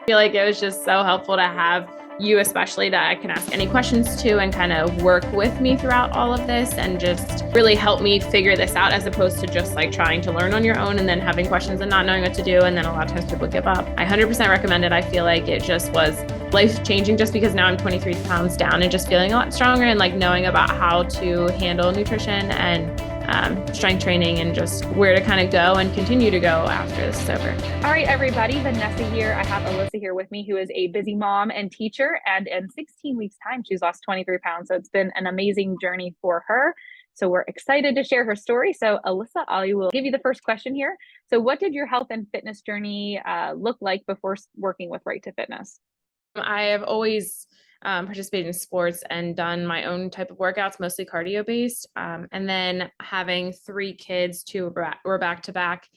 feel like it was just so helpful to have you, especially, that I can ask any questions to and kind of work with me throughout all of this and just really help me figure this out, as opposed to just like trying to learn on your own and then having questions and not knowing what to do. And then a lot of times people give up. I 100% recommend it. I feel like it just was life changing, just because now I'm 23 pounds down and just feeling a lot stronger and like knowing about how to handle nutrition and strength training and just where to kind of go and continue to go after this is over. All right, everybody, Vanessa here. I have Alyssa here with me, who is a busy mom and teacher. And in 16 weeks' time, she's lost 23 pounds. So it's been an amazing journey for her. So we're excited to share her story. So Alyssa, I will give you the first question here. So what did your health and fitness journey look like before working with Right to Fitness? I have always participated in sports and done my own type of workouts, mostly cardio based. And then having 3 kids, 2 were back to back.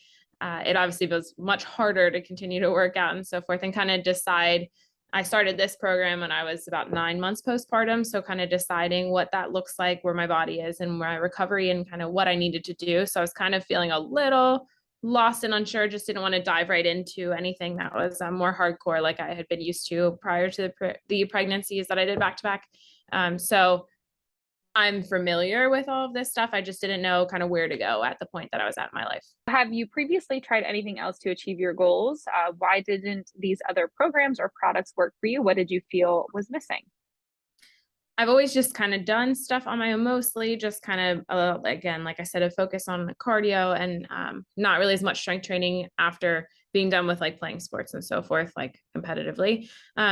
It obviously was much harder to continue to work out and so forth and kind of decide. I started this program when I was about 9 months postpartum. So kind of deciding what that looks like, where my body is and my recovery and kind of what I needed to do. So I was kind of feeling a little lost and unsure, just didn't want to dive right into anything that was more hardcore like I had been used to prior to the pregnancies that I did back to back. So I'm familiar with all of this stuff. I just didn't know kind of where to go at the point that I was at in my life. Have you previously tried anything else to achieve your goals? Why didn't these other programs or products work for you? What did you feel was missing? I've always just kind of done stuff on my own, mostly just kind of, again, like I said, a focus on the cardio and not really as much strength training after being done with like playing sports and so forth, like competitively.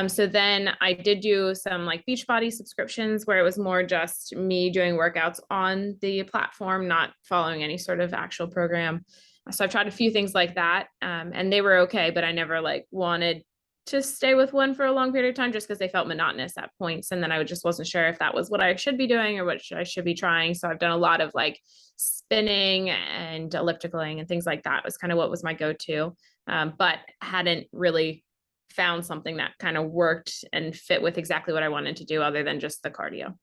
So then I did do some like Beachbody subscriptions where it was more just me doing workouts on the platform, not following any sort of actual program. So I've tried a few things like that, and they were okay, but I never like wanted to stay with one for a long period of time just because they felt monotonous at points. And then I just wasn't sure if that was what I should be doing or what I should be trying. So I've done a lot of like spinning and ellipticaling and things like that was kind of what was my go-to, but hadn't really found something that kind of worked and fit with exactly what I wanted to do other than just the cardio.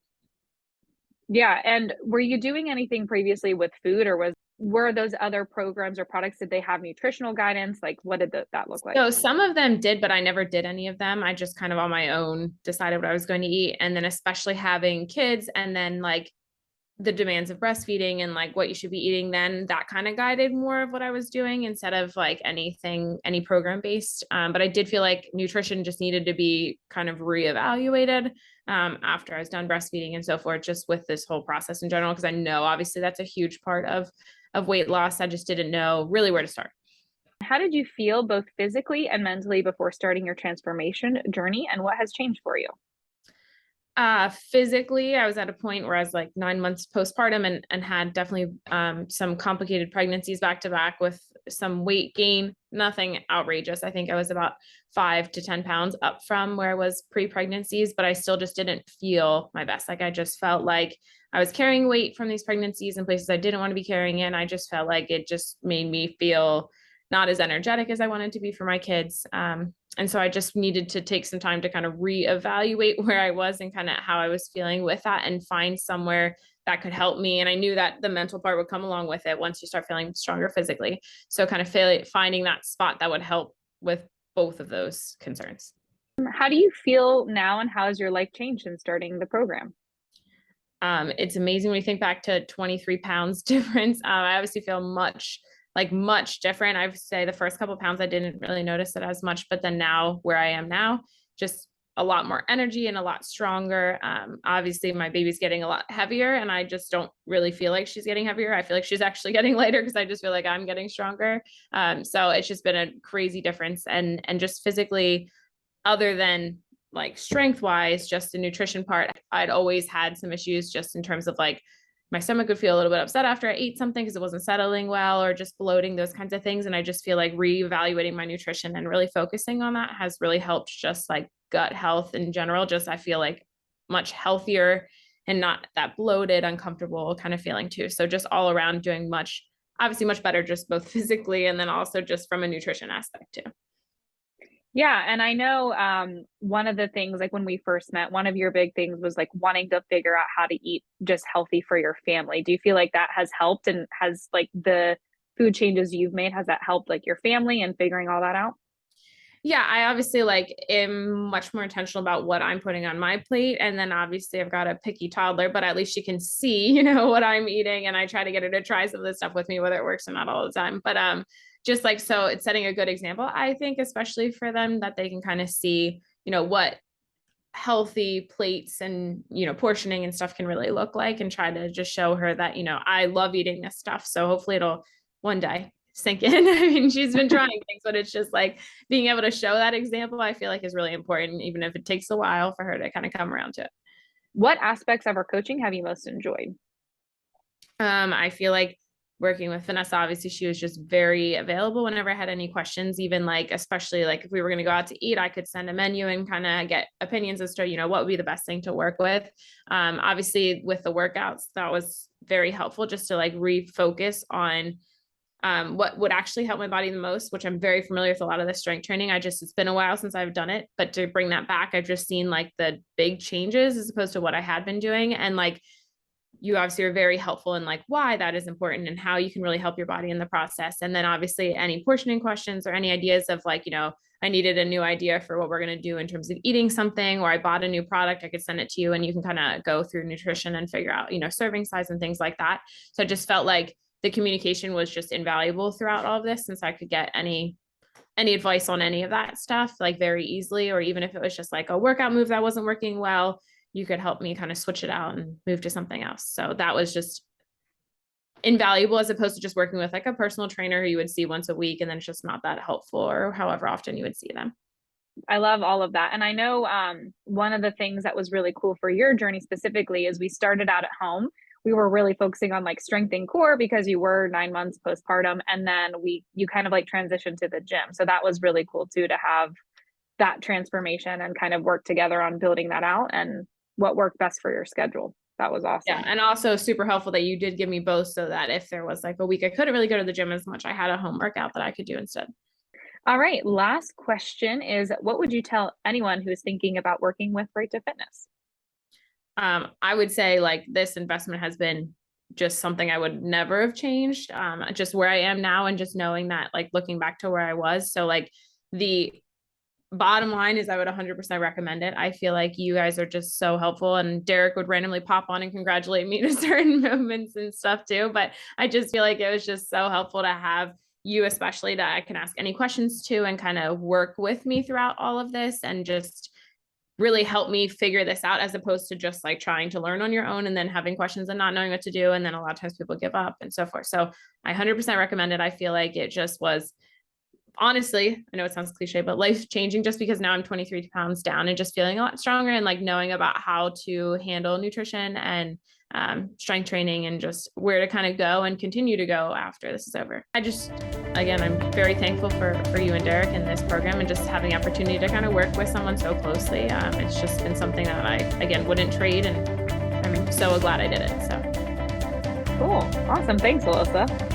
Yeah. And were you doing anything previously with food, or were those other programs or products, did they have nutritional guidance? Like what did that look like? So some of them did, but I never did any of them. I just kind of on my own decided what I was going to eat. And then especially having kids and then like the demands of breastfeeding and like what you should be eating, then that kind of guided more of what I was doing instead of like any program based. But I did feel like nutrition just needed to be kind of reevaluated after I was done breastfeeding and so forth, just with this whole process in general, because I know obviously that's a huge part of weight loss. I just didn't know really where to start. How did you feel both physically and mentally before starting your transformation journey, and what has changed for you? Physically, I was at a point where I was like 9 months postpartum and had definitely some complicated pregnancies back to back with some weight gain, nothing outrageous. I think I was about 5 to 10 pounds up from where I was pre-pregnancies, but I still just didn't feel my best. Like I just felt like I was carrying weight from these pregnancies in places I didn't want to be carrying in. I just felt like it just made me feel not as energetic as I wanted to be for my kids. And so I just needed to take some time to kind of reevaluate where I was and kind of how I was feeling with that and find somewhere that could help me. And I knew that the mental part would come along with it once you start feeling stronger physically. So kind of finding that spot that would help with both of those concerns. How do you feel now, and how has your life changed since starting the program? It's amazing when you think back to 23 pounds difference. I obviously feel much different. I would say the first couple of pounds, I didn't really notice it as much, but then now where I am now, just a lot more energy and a lot stronger. Obviously my baby's getting a lot heavier and I just don't really feel like she's getting heavier. I feel like she's actually getting lighter because I just feel like I'm getting stronger. So it's just been a crazy difference and just physically, other than like strength wise, just the nutrition part, I'd always had some issues just in terms of like my stomach would feel a little bit upset after I ate something because it wasn't settling well or just bloating, those kinds of things. And I just feel like reevaluating my nutrition and really focusing on that has really helped just like gut health in general. Just I feel like much healthier and not that bloated, uncomfortable kind of feeling too. So just all around doing obviously much better, just both physically and then also just from a nutrition aspect too. Yeah, and I know one of the things, like when we first met, one of your big things was like wanting to figure out how to eat just healthy for your family. Do you feel like that has helped, and has like the food changes you've made, has that helped like your family and figuring all that out? Yeah, I obviously like am much more intentional about what I'm putting on my plate. And then obviously I've got a picky toddler, but at least she can see, what I'm eating. And I try to get her to try some of this stuff with me, whether it works or not all the time. But just like so it's setting a good example, I think, especially for them, that they can kind of see, what healthy plates and portioning and stuff can really look like, and try to just show her that I love eating this stuff. So hopefully it'll one day sink in. I mean, she's been trying things, but it's just like being able to show that example, I feel like, is really important, even if it takes a while for her to kind of come around to it. What aspects of our coaching have you most enjoyed? I feel like working with Vanessa, obviously she was just very available whenever I had any questions, even like, especially like if we were going to go out to eat, I could send a menu and kind of get opinions as to, what would be the best thing to work with. Obviously with the workouts, that was very helpful, just to like refocus on what would actually help my body the most, which I'm very familiar with a lot of the strength training. It's been a while since I've done it, but to bring that back, I've just seen like the big changes as opposed to what I had been doing. And like, you obviously are very helpful in like why that is important and how you can really help your body in the process. And then obviously any portioning questions or any ideas of like, I needed a new idea for what we're going to do in terms of eating something, or I bought a new product, I could send it to you and you can kind of go through nutrition and figure out, serving size and things like that. So I just felt like the communication was just invaluable throughout all of this, since I could get any advice on any of that stuff like very easily, or even if it was just like a workout move that wasn't working well, you could help me kind of switch it out and move to something else. So that was just invaluable, as opposed to just working with like a personal trainer who you would see once a week and then it's just not that helpful, or however often you would see them. I love all of that. And I know one of the things that was really cool for your journey specifically is we started out at home. We were really focusing on like strength and core because you were 9 months postpartum. And then you kind of like transitioned to the gym. So that was really cool too, to have that transformation and kind of work together on building that out and what worked best for your schedule. That was awesome. Yeah. And also super helpful that you did give me both, so that if there was like a week I couldn't really go to the gym as much, I had a home workout that I could do instead. All right. Last question is, what would you tell anyone who is thinking about working with Right to Fitness? I would say like this investment has been just something I would never have changed. Just where I am now, and just knowing that, like looking back to where I was. So like the bottom line is I would 100% recommend it. I feel like you guys are just so helpful, and Derek would randomly pop on and congratulate me to certain moments and stuff too. But I just feel like it was just so helpful to have you, especially, that I can ask any questions to and kind of work with me throughout all of this, and just really help me figure this out, as opposed to just like trying to learn on your own and then having questions and not knowing what to do. And then a lot of times people give up and so forth. So I 100% recommend it. I feel like it just was, honestly, I know it sounds cliche, but life changing, just because now I'm 23 pounds down and just feeling a lot stronger, and like knowing about how to handle nutrition and strength training, and just where to kind of go and continue to go after this is over. Again, I'm very thankful for you and Derek in this program, and just having the opportunity to kind of work with someone so closely. It's just been something that I, again, wouldn't trade, and I'm so glad I did it. So cool. Awesome. Thanks, Alyssa.